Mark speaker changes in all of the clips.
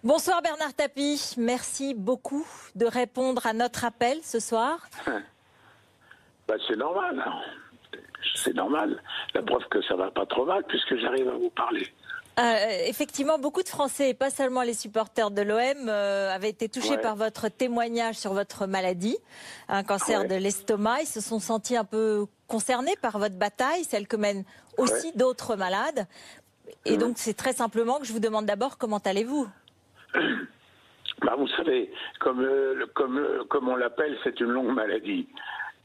Speaker 1: Bonsoir Bernard Tapie, merci beaucoup de répondre à notre appel ce soir.
Speaker 2: C'est normal, c'est normal. La preuve que ça va pas trop mal puisque j'arrive à vous parler.
Speaker 1: Effectivement, beaucoup de Français, et pas seulement les supporters de l'OM, avaient été touchés par votre témoignage sur votre maladie, un cancer de l'estomac. Ils se sont sentis un peu concernés par votre bataille, celle que mènent aussi d'autres malades. Et donc, c'est très simplement que je vous demande d'abord comment allez-vous ?
Speaker 2: Vous savez, comme on l'appelle, c'est une longue maladie.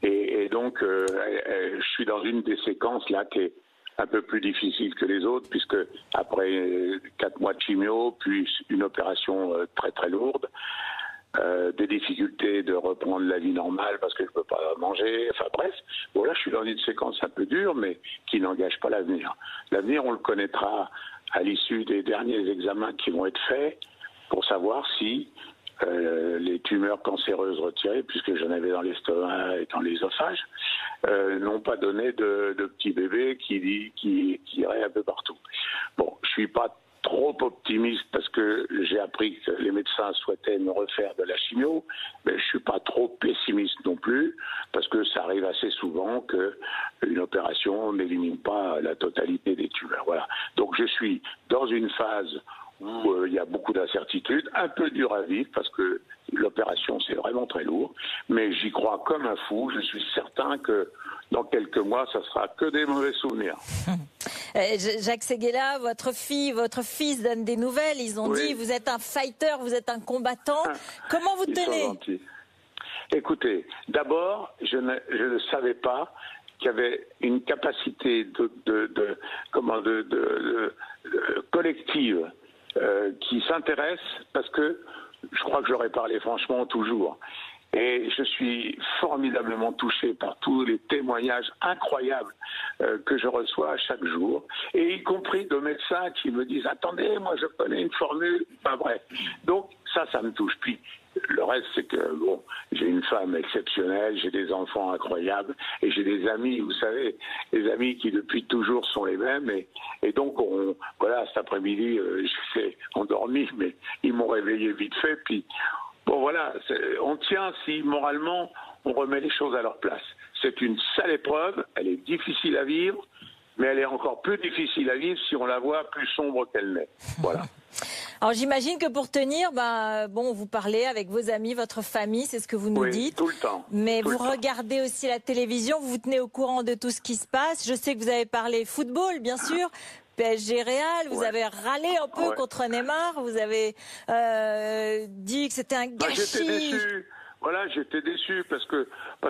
Speaker 2: Et donc, je suis dans une des séquences là qui est un peu plus difficile que les autres, puisque après 4 mois de chimio, puis une opération très très lourde, des difficultés de reprendre la vie normale parce que je ne peux pas manger, enfin bref, là je suis dans une séquence un peu dure, mais qui n'engage pas l'avenir. L'avenir, on le connaîtra à l'issue des derniers examens qui vont être faits pour savoir si les tumeurs cancéreuses retirées, puisque j'en avais dans l'estomac et dans l'ésophage, n'ont pas donné de petits bébés qui iraient un peu partout. Bon, je suis pas trop optimiste parce que j'ai appris que les médecins souhaitaient me refaire de la chimio, mais je suis pas trop pessimiste non plus parce que ça arrive assez souvent qu'une opération n'élimine pas la totalité des tumeurs. Voilà. Donc je suis dans une phase où il y a beaucoup d'incertitudes, un peu dur à vivre parce que l'opération c'est vraiment très lourd, mais j'y crois comme un fou. Je suis certain que dans quelques mois, ça sera que des mauvais souvenirs.
Speaker 1: Jacques Séguéla, votre fils donne des nouvelles. Ils ont dit, vous êtes un fighter, vous êtes un combattant. Comment vous tenez ?
Speaker 2: Écoutez, d'abord, je ne savais pas qu'il y avait une capacité collective qui s'intéresse, parce que je crois que j'aurais parlé franchement toujours. Et je suis formidablement touché par tous les témoignages incroyables que je reçois chaque jour, et y compris de médecins qui me disent « Attendez, moi je connais une formule », pas vrai. Donc ça me touche. Puis le reste, c'est que j'ai une femme exceptionnelle, j'ai des enfants incroyables, et j'ai des amis, vous savez, des amis qui depuis toujours sont les mêmes, et donc cet après-midi, j'étais endormi, mais ils m'ont réveillé vite fait, puis on tient si moralement on remet les choses à leur place. C'est une sale épreuve, elle est difficile à vivre, mais elle est encore plus difficile à vivre si on la voit plus sombre qu'elle n'est. Voilà.
Speaker 1: Alors j'imagine que pour tenir, vous parlez avec vos amis, votre famille, c'est ce que vous nous dites.
Speaker 2: Tout le temps.
Speaker 1: Mais vous regardez aussi la télévision, vous vous tenez au courant de tout ce qui se passe. Je sais que vous avez parlé football, bien sûr. PSG Real, vous avez râlé un peu contre Neymar, vous avez dit que c'était un gâchis.
Speaker 2: J'étais déçu. J'étais déçu parce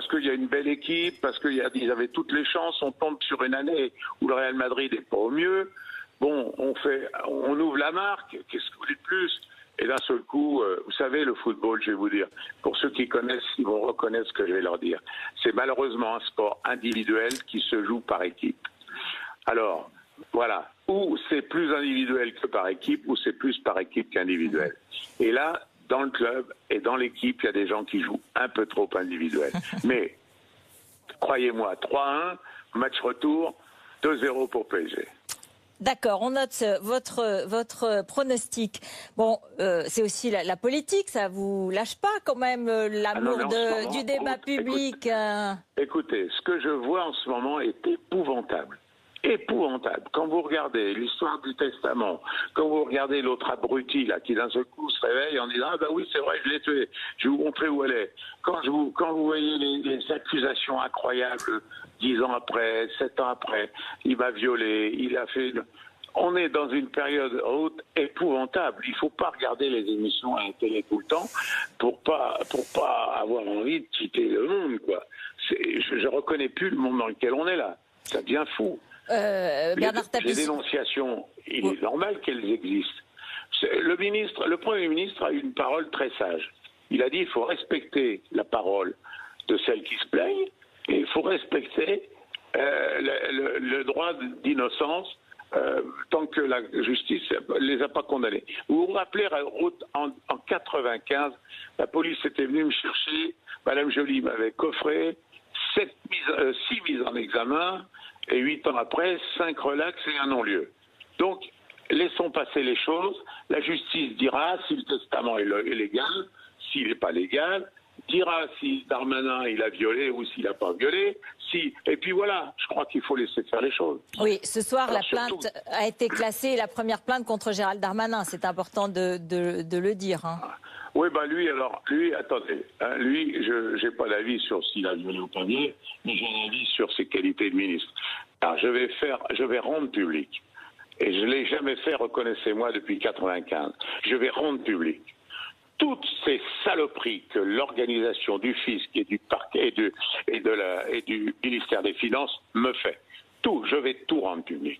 Speaker 2: qu'il y a une belle équipe, parce qu'ils avaient toutes les chances. On tombe sur une année où le Real Madrid n'est pas au mieux. Bon, on ouvre la marque. Qu'est-ce que vous voulez de plus ? Et d'un seul coup, vous savez, le football, je vais vous dire, pour ceux qui connaissent, ils vont reconnaître ce que je vais leur dire. C'est malheureusement un sport individuel qui se joue par équipe. Alors, voilà, ou c'est plus individuel que par équipe, ou c'est plus par équipe qu'individuel. Et là, dans le club et dans l'équipe, il y a des gens qui jouent un peu trop individuel. Mais, croyez-moi, 3-1, match retour, 2-0 pour PSG.
Speaker 1: D'accord, on note votre pronostic. Bon, c'est aussi la politique, ça vous lâche pas quand même l'amour du débat public.
Speaker 2: Écoutez, ce que je vois en ce moment est épouvantable. Épouvantable. Quand vous regardez l'histoire du testament, quand vous regardez l'autre abruti là qui d'un seul coup se réveille en disant oui c'est vrai je l'ai tué, je vais vous montrer où elle est. Quand vous voyez les accusations incroyables 10 ans après, 7 ans après, il m'a violé, il a fait. On est dans une période haute épouvantable. Il faut pas regarder les émissions à la télé tout le temps pour pas avoir envie de quitter le monde quoi. Je reconnais plus le monde dans lequel on est là. Ça devient fou.
Speaker 1: Bernard Tapie.
Speaker 2: Les dénonciations, il est normal qu'elles existent. Le Premier ministre a eu une parole très sage. Il a dit qu'il faut respecter la parole de celles qui se plaignent et il faut respecter le droit d'innocence tant que la justice ne les a pas condamnés. Vous vous rappelez, en 95, la police était venue me chercher, Madame Joly m'avait coffré, 6 mises en examen, et 8 ans après, 5 relax et un non-lieu. Donc, laissons passer les choses. La justice dira si le testament est légal, s'il n'est pas légal, dira si Darmanin il a violé ou s'il n'a pas violé. Et puis voilà, je crois qu'il faut laisser faire les choses.
Speaker 1: Oui, ce soir,
Speaker 2: Alors,
Speaker 1: la plainte a été classée, la première plainte contre Gérald Darmanin. C'est important de le dire. Hein.
Speaker 2: Oui, lui, attendez. Hein, lui, je n'ai pas d'avis sur s'il a violé ou pas violé, mais j'ai un avis sur ses qualités de ministre. Alors, je vais rendre public. Et je ne l'ai jamais fait, reconnaissez-moi, depuis 1995. Je vais rendre public toutes ces saloperies que l'organisation du fisc et du parquet et du ministère des Finances me fait. Je vais tout rendre public.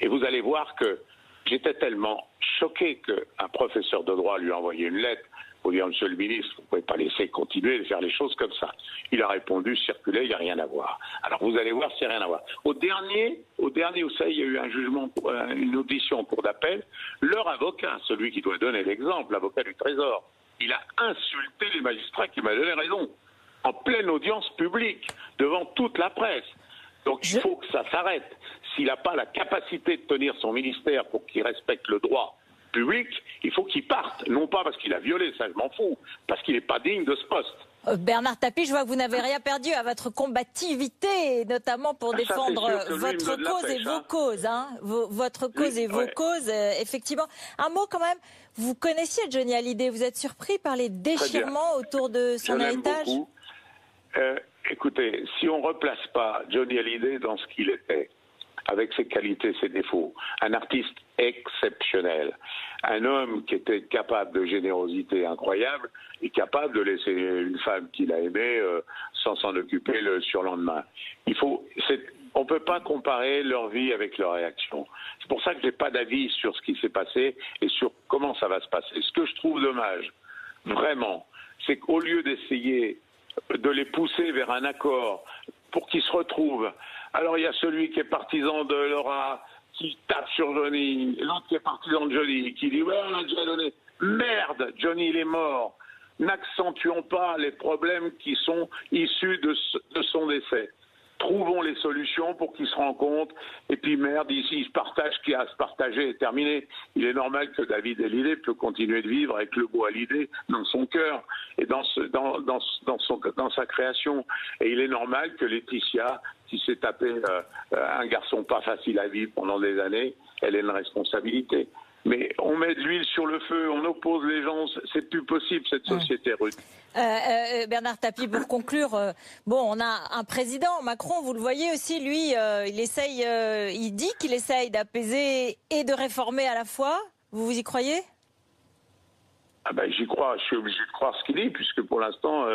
Speaker 2: Et vous allez voir que j'étais tellement choqué qu'un professeur de droit lui a envoyé une lettre pour dire « Monsieur le ministre, vous ne pouvez pas laisser continuer de faire les choses comme ça ». Il a répondu « Circulez, il n'y a rien à voir ». Alors vous allez voir, c'est rien à voir. Au dernier, vous savez, il y a eu un jugement, une audition en cour d'appel. Leur avocat, celui qui doit donner l'exemple, l'avocat du Trésor, il a insulté les magistrats qui m'a donné raison, en pleine audience publique, devant toute la presse. Donc il faut que ça s'arrête. S'il n'a pas la capacité de tenir son ministère pour qu'il respecte le droit public, il faut qu'il parte. Non pas parce qu'il a violé, ça je m'en fous, parce qu'il n'est pas digne de ce poste.
Speaker 1: Bernard Tapie, je vois que vous n'avez rien perdu à votre combativité, notamment pour défendre votre cause et vos causes. Hein. Votre cause et vos causes, effectivement. Un mot quand même, vous connaissiez Johnny Hallyday, vous êtes surpris par les déchirements autour de son héritage ?
Speaker 2: Écoutez, si on ne replace pas Johnny Hallyday dans ce qu'il était, avec ses qualités, ses défauts, un artiste exceptionnel, un homme qui était capable de générosité incroyable et capable de laisser une femme qu'il a aimée sans s'en occuper le surlendemain. On ne peut pas comparer leur vie avec leur réaction. C'est pour ça que je n'ai pas d'avis sur ce qui s'est passé et sur comment ça va se passer. Ce que je trouve dommage, vraiment, c'est qu'au lieu d'essayer de les pousser vers un accord pour qu'ils se retrouvent, alors il y a celui qui est partisan de Laura, qui tape sur Johnny, l'autre qui est partisan de Johnny, qui dit « ouais, on a déjà donné ». Merde, Johnny il est mort. N'accentuons pas les problèmes qui sont issus de son décès. Trouvons les solutions pour qu'ils se rencontrent. Et puis merde, ici, ils se partagent ce qu'il y a à se partager et terminé. Il est normal que David Hallyday peut continuer de vivre avec le beau Hallyday dans son cœur et dans sa création. Et il est normal que Laetitia, qui s'est tapé un garçon pas facile à vivre pendant des années, elle ait une responsabilité. Mais on met de l'huile sur le feu, on oppose les gens, c'est plus possible cette société rude.
Speaker 1: Bernard Tapie, pour conclure, on a un président, Macron, vous le voyez aussi, lui, il dit qu'il essaye d'apaiser et de réformer à la fois. Vous y croyez ?
Speaker 2: J'y crois, je suis obligé de croire ce qu'il dit, puisque pour l'instant,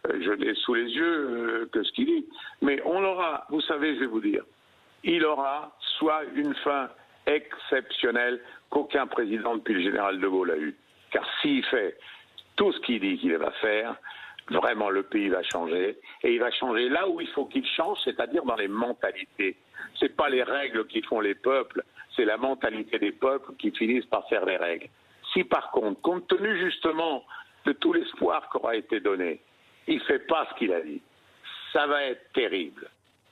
Speaker 2: je n'ai sous les yeux que ce qu'il dit. Mais on aura, vous savez, je vais vous dire, il aura soit une fin exceptionnelle qu'aucun président depuis le général de Gaulle a eu. Car s'il fait tout ce qu'il dit qu'il va faire, vraiment le pays va changer. Et il va changer là où il faut qu'il change, c'est-à-dire dans les mentalités. Ce n'est pas les règles qui font les peuples, c'est la mentalité des peuples qui finissent par faire les règles. Si par contre, compte tenu justement de tout l'espoir qui aura été donné, il ne fait pas ce qu'il a dit, ça va être terrible.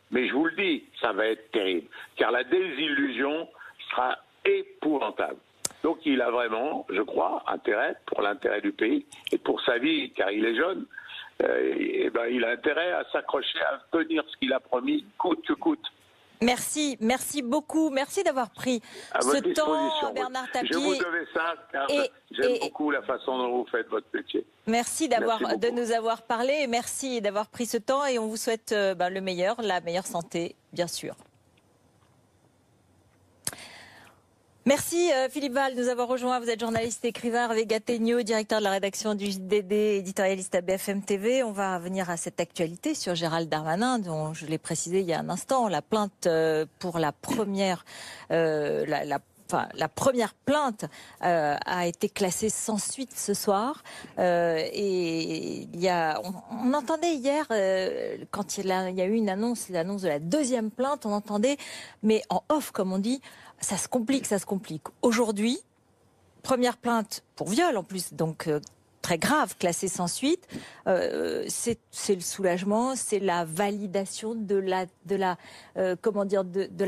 Speaker 2: Mais je vous le dis, ça va être terrible. Car la désillusion sera épouvantable. Donc il a vraiment, je crois, intérêt, pour l'intérêt du pays et pour sa vie, car il est jeune, il a intérêt à s'accrocher, à tenir ce qu'il a promis, coûte que coûte.
Speaker 1: Merci beaucoup. Merci d'avoir pris ce temps, Bernard Tapie.
Speaker 2: Je vous devais ça, car j'aime beaucoup la façon dont vous faites votre métier.
Speaker 1: Merci de nous avoir parlé et merci d'avoir pris ce temps et on vous souhaite le meilleur, la meilleure santé, bien sûr. Merci Philippe Val de nous avoir rejoints. Vous êtes journaliste et écrivain, Hervé Gattegno, directeur de la rédaction du JDD, éditorialiste à BFM TV. On va venir à cette actualité sur Gérald Darmanin, dont je l'ai précisé il y a un instant. La plainte pour la première, la première plainte a été classée sans suite ce soir. Et on entendait hier, quand il y a eu l'annonce de la deuxième plainte, on entendait, mais en off comme on dit, ça se complique. Aujourd'hui, première plainte pour viol en plus, donc très grave, classé sans suite. C'est le soulagement, c'est la validation de la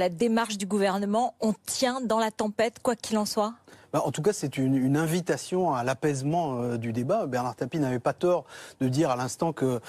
Speaker 1: démarche du gouvernement. On tient dans la tempête, quoi qu'il en soit.
Speaker 3: En tout cas, c'est une invitation à l'apaisement du débat. Bernard Tapie n'avait pas tort de dire à l'instant que